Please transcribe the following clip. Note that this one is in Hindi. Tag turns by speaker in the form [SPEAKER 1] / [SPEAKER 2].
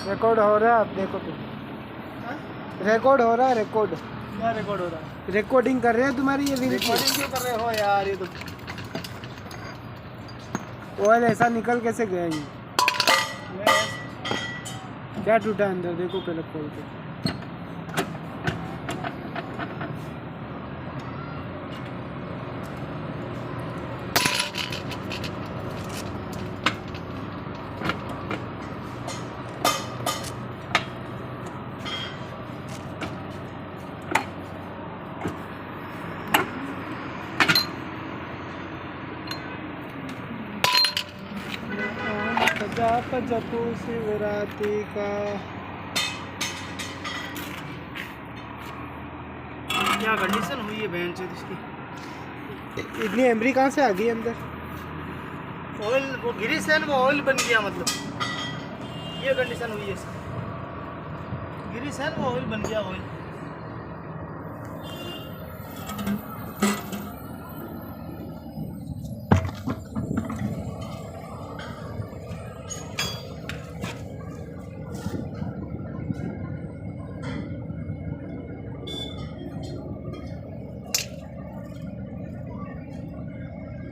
[SPEAKER 1] रिकॉर्ड हो रहा है, आप देखो तो। रिकॉर्ड हो रहा है, रिकॉर्ड।
[SPEAKER 2] क्या रिकॉर्ड हो रहा है?
[SPEAKER 1] रिकॉर्डिंग कर रहे हैं तुम्हारी ये वीडियो।
[SPEAKER 2] रिकॉर्डिंग क्यों कर रहे हो यार? ये तो
[SPEAKER 1] ऑयल ऐसा निकल कैसे गया ये? क्या टूटा अंदर, देखो पहले खोल के। जपू शिवरात्रि का
[SPEAKER 2] क्या कंडीशन हुई है बहन से इसकी?
[SPEAKER 1] इतनी एमरी कहाँ से आ गई अंदर?
[SPEAKER 2] ऑयल वो ग्रीस है ना, वो ऑयल बन गया, मतलब ये कंडीशन हुई है इसकी। ग्रीस है ना, वो ऑयल बन गया ऑयल।